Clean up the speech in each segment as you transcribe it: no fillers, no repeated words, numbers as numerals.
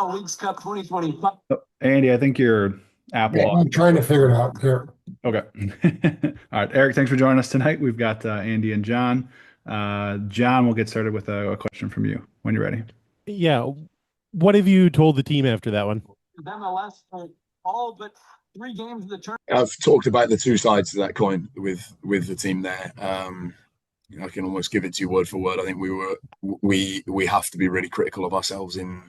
Leagues Cup 2025. Oh, Andy, I think your Apple. Yeah, I'm trying to figure it out here. Okay. All right, Eric, thanks for joining us tonight. We've got Andy and John. John, we'll get started with a question from you when you're ready. Yeah. What have you told the team after that one? MLS for all but 3 games of the tournament. I've talked about the two sides of that coin with the team there. I can almost give it to you word for word. I think we have to be really critical of ourselves in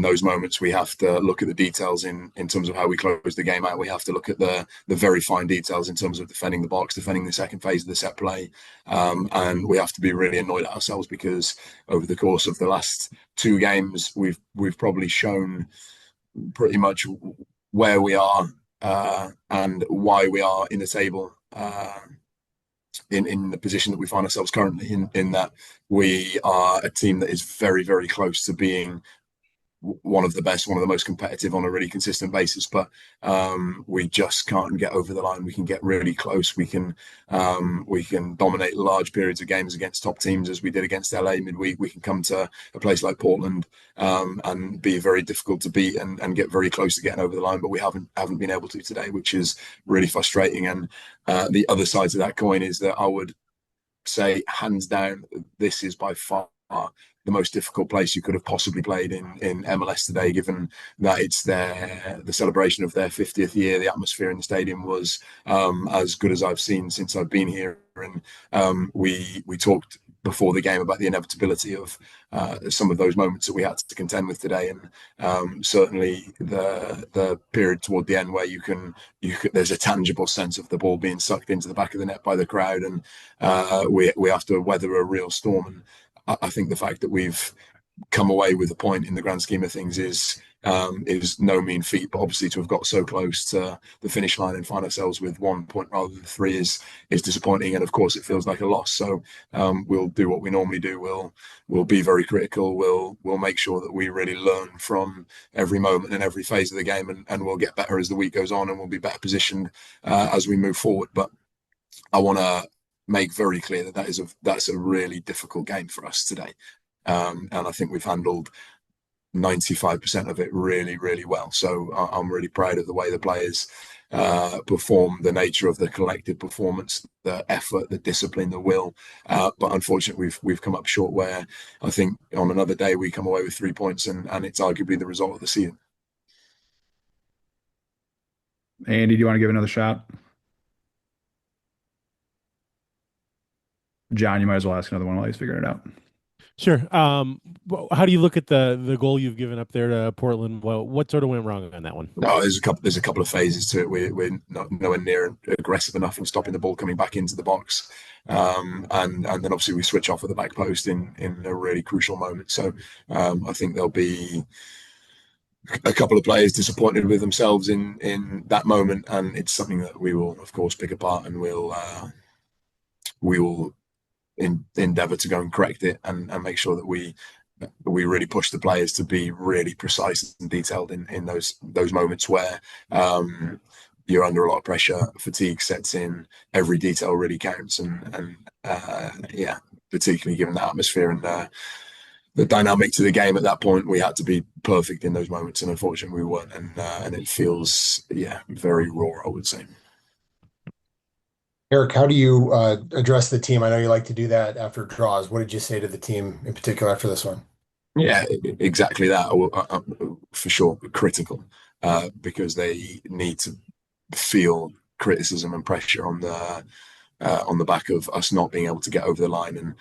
those moments. We have to look at the details in terms of how we close the game out. We have to look at the very fine details in terms of defending the box, defending the second phase of the set play, and we have to be really annoyed at ourselves because over the course of the last 2 games, we've probably shown pretty much where we are and why we are in the table. In the position that we find ourselves currently in that we are a team that is very, very close to being one of the best, one of the most competitive on a really consistent basis, but we just can't get over the line. We can get really close. We can dominate large periods of games against top teams as we did against LA midweek. We can come to a place like Portland and be very difficult to beat and get very close to getting over the line, but we haven't been able to today, which is really frustrating. And the other side of that coin is that I would say hands down, this is by far the most difficult place you could have possibly played in MLS today, given that it's the celebration of their 50th year. The atmosphere in the stadium was as good as I've seen since I've been here. And we talked before the game about the inevitability of some of those moments that we had to contend with today, and certainly the period toward the end where there's a tangible sense of the ball being sucked into the back of the net by the crowd, and we have to weather a real storm. And I think the fact that we've come away with a point in the grand scheme of things is no mean feat, but obviously to have got so close to the finish line and find ourselves with 1 point rather than 3 is disappointing, and of course it feels like a loss. So we'll do what we normally do. We'll be very critical. We'll make sure that we really learn from every moment and every phase of the game, and we'll get better as the week goes on, and we'll be better positioned as we move forward. But I want to make very clear that that's a really difficult game for us today, and I think we've handled 95% of it really, really well. So I'm really proud of the way the players perform, the nature of the collective performance, the effort, the discipline, the will. But unfortunately, we've come up short. Where I think on another day we come away with 3 points, and it's arguably the result of the season. Andy, do you want to give another shot? John, you might as well ask another one while he's figuring it out. Sure. How do you look at the goal you've given up there to Portland? Well, what sort of went wrong on that one? No, there's a couple of phases to it. We're not nowhere near aggressive enough in stopping the ball coming back into the box, and then obviously we switch off at the back post in a really crucial moment. So I think there'll be a couple of players disappointed with themselves in that moment, and it's something that we will of course pick apart, and we will endeavor to go and correct it and make sure that we really push the players to be really precise and detailed in those moments where you're under a lot of pressure, fatigue sets in, every detail really counts, and particularly given the atmosphere and the dynamic to the game at that point, we had to be perfect in those moments, and unfortunately we weren't, and it feels very raw, I would say. Eric, how do you address the team? I know you like to do that after draws. What did you say to the team in particular after this one? Yeah, exactly that. For sure, critical, because they need to feel criticism and pressure on the back of us not being able to get over the line. And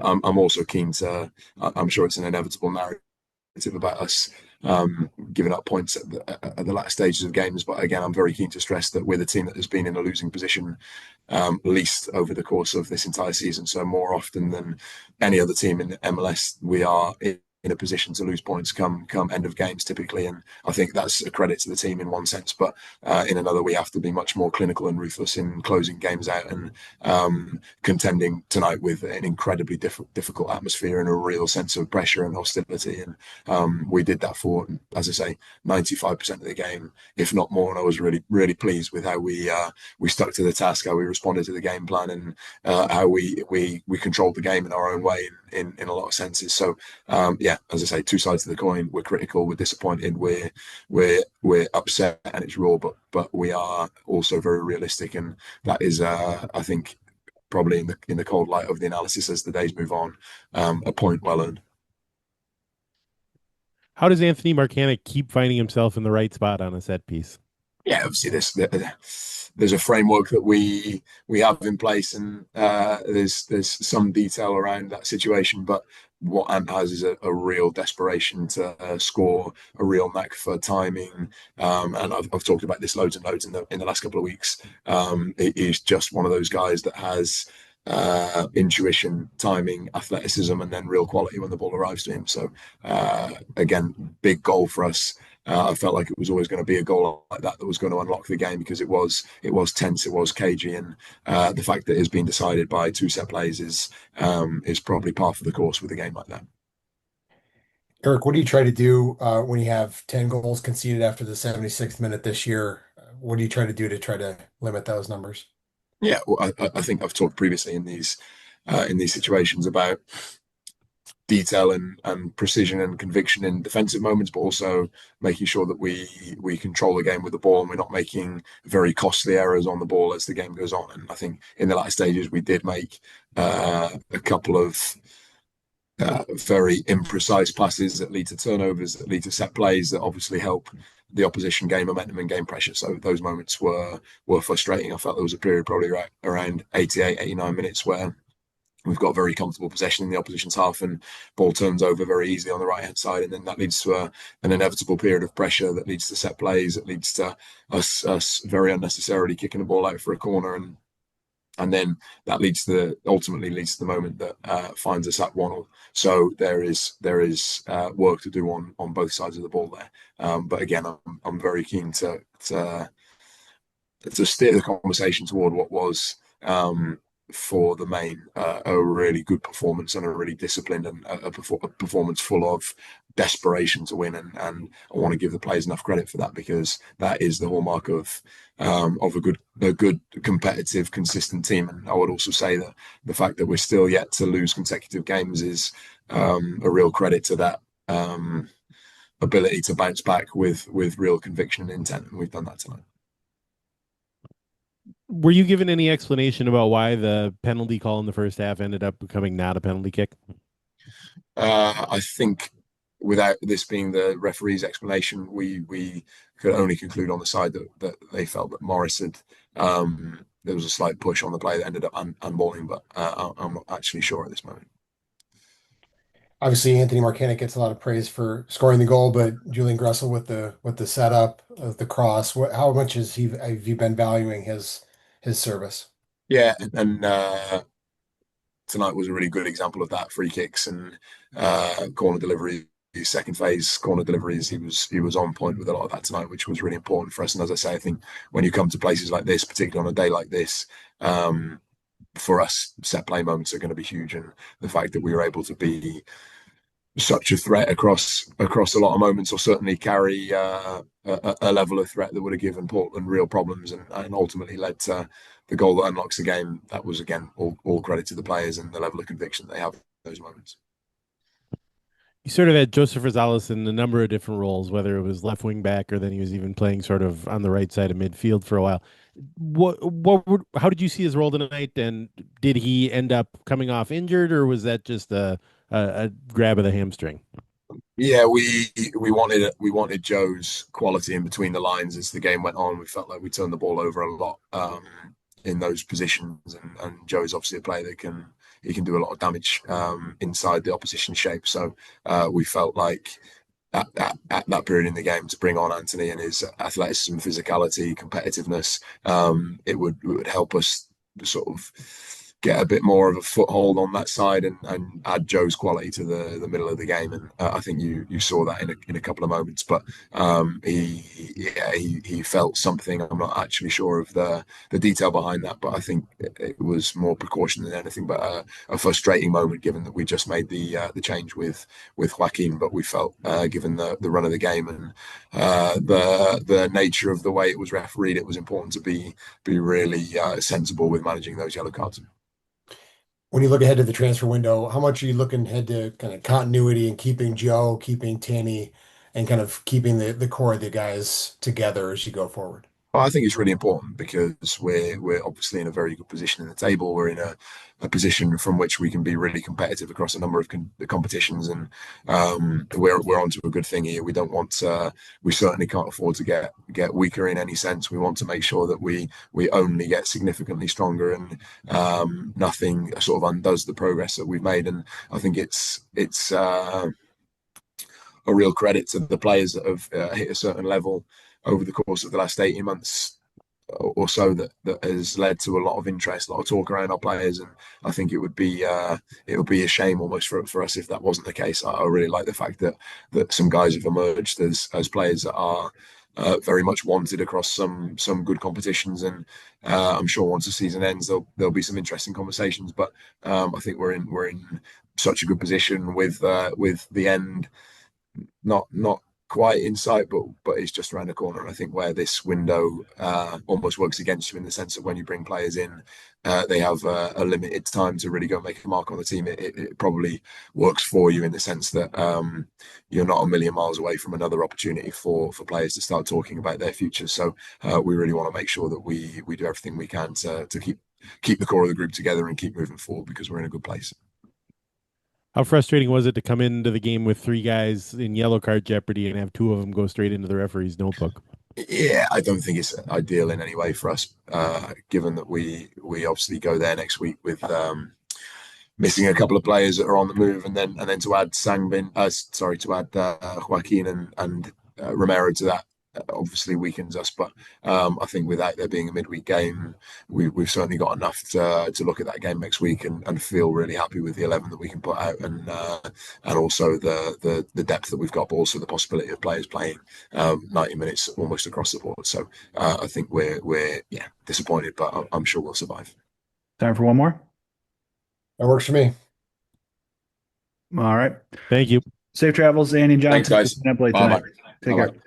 I'm also keen to. I'm sure it's an inevitable narrative about us giving up points at the latter stages of games, but again, I'm very keen to stress that we're the team that has been in a losing position least over the course of this entire season. So more often than any other team in the MLS, we are in a position to lose points come end of games typically, and I think that's a credit to the team in one sense, but in another we have to be much more clinical and ruthless in closing games out and contending tonight with an incredibly difficult atmosphere and a real sense of pressure and hostility, and we did that for, as I say, 95% of the game, if not more, and I was really pleased with how we stuck to the task, how we responded to the game plan, and how we controlled the game in our own way. in a lot of senses. So yeah, as I say, two sides of the coin. We're critical, we're disappointed, we're upset, and it's raw, but we are also very realistic, and that is I think probably in the cold light of the analysis as the days move on, a point well earned. How does Anthony Marcanic keep finding himself in the right spot on a set piece? Yeah, obviously there's a framework that we have in place, and there's some detail around that situation. But what Ant has is a real desperation to score, a real knack for timing, and I've talked about this loads and loads in the last couple of weeks. He's just one of those guys that has intuition, timing, athleticism, and then real quality when the ball arrives to him. So again, big goal for us. I felt like it was always going to be a goal like that was going to unlock the game, because it was tense, it was cagey, and the fact that it's been decided by two set plays is probably par for the course with a game like that. Eric, what do you try to do when you have 10 goals conceded after the 76th minute this year? What do you try to do to try to limit those numbers? Yeah, well, I think I've talked previously in these situations about detail and precision and conviction in defensive moments, but also making sure that we control the game with the ball, and we're not making very costly errors on the ball as the game goes on. And I think in the latter stages we did make a couple of very imprecise passes that lead to turnovers, that lead to set plays, that obviously help the opposition gain momentum and gain pressure. So those moments were frustrating. I felt there was a period probably around 88, 89 minutes where we've got very comfortable possession in the opposition's half, and ball turns over very easily on the right hand side, and then that leads to an inevitable period of pressure that leads to set plays, that leads to us very unnecessarily kicking the ball out for a corner, and then that ultimately leads to the moment that finds us at 1-1. So there is work to do on both sides of the ball there. But again, I'm very keen to steer the conversation toward what was for the main a really good performance, and a really disciplined, and a performance full of desperation to win, and I want to give the players enough credit for that, because that is the hallmark of a good competitive, consistent team. And I would also say that the fact that we're still yet to lose consecutive games is a real credit to that ability to bounce back with real conviction and intent, and we've done that tonight. Were you given any explanation about why the penalty call in the first half ended up becoming not a penalty kick? I think without this being the referee's explanation, we could only conclude on the side that they felt that Morris had there was a slight push on the play that ended up unballing, but I'm not actually sure at this moment. Obviously, Anthony Marcanic gets a lot of praise for scoring the goal, but Julian Gussell with the setup of the cross. How much have you been valuing his service? Yeah, and tonight was a really good example of that. Free kicks and corner delivery, second phase corner deliveries. He was on point with a lot of that tonight, which was really important for us. And as I say, I think when you come to places like this, particularly on a day like this, for us, set play moments are going to be huge, and the fact that we were able to be such a threat across a lot of moments, or certainly carry a level of threat that would have given Portland real problems, and ultimately led to the goal that unlocks the game. That was, again, all credit to the players and the level of conviction they have in those moments. You sort of had Joseph Rosales in a number of different roles, whether it was left wing back, or then he was even playing sort of on the right side of midfield for a while. How did you see his role tonight, and did he end up coming off injured, or was that just a grab of the hamstring? Yeah, we wanted Joe's quality in between the lines as the game went on. We felt like we turned the ball over a lot in those positions, and Joe's obviously a player that can do a lot of damage inside the opposition shape. So we felt like at that period in the game, to bring on Anthony and his athleticism, physicality, competitiveness, it would help us sort of get a bit more of a foothold on that side, and add Joe's quality to the middle of the game. And I think you saw that in a couple of moments. But he felt something. I'm not actually sure of the detail behind that, but I think it was more precaution than anything, but a frustrating moment, given that we just made the change with Joaquin. But we felt, given the run of the game and the nature of the way it was refereed, it was important to be really sensible with managing those yellow cards. when you look ahead to the transfer window, how much are you looking ahead to kind of continuity and keeping Joe, keeping Tanny, and kind of keeping the core of the guys together as you go forward? Well, I think it's really important because we're obviously in a very good position in the table. We're in a position from which we can be really competitive across a number of competitions, and we're onto a good thing here. We don't want we certainly can't afford to get weaker in any sense. We want to make sure that we only get significantly stronger, and nothing sort of undoes the progress that we've made. And I think it's a real credit to the players that have hit a certain level over the course of the last 18 months or so that has led to a lot of interest, a lot of talk around our players. And I think it would be a shame almost for us if that wasn't the case. I really like the fact that some guys have emerged as players that are very much wanted across some good competitions, and I'm sure once the season ends there'll be some interesting conversations. But I think we're in such a good position with the end not quite in sight, but it's just around the corner. And I think where this window almost works against you in the sense that when you bring players in, they have a limited time to really go make a mark on the team. It probably works for you in the sense that you're not a million miles away from another opportunity for players to start talking about their futures. So we really want to make sure that we do everything we can to keep the core of the group together and keep moving forward, because we're in a good place. How frustrating was it to come into the game with 3 guys in yellow card jeopardy and have 2 of them go straight into the referee's notebook? Yeah, I don't think it's ideal in any way for us, given that we obviously go there next week with missing a couple of players that are on the move, and then to add Joaquin and Romero to that obviously weakens us. But I think without there being a midweek game, we've certainly got enough to look at that game next week and feel really happy with the 11 that we can put out, and also the depth that we've got, but also the possibility of players playing 90 minutes almost across the board. So I think we're disappointed, but I'm sure we'll survive. Time for one more. That works for me. All right. Thank you. Safe travels, Andy and John. Thanks, guys. Staying up late Bye-bye. tonight. Take Bye-bye. care.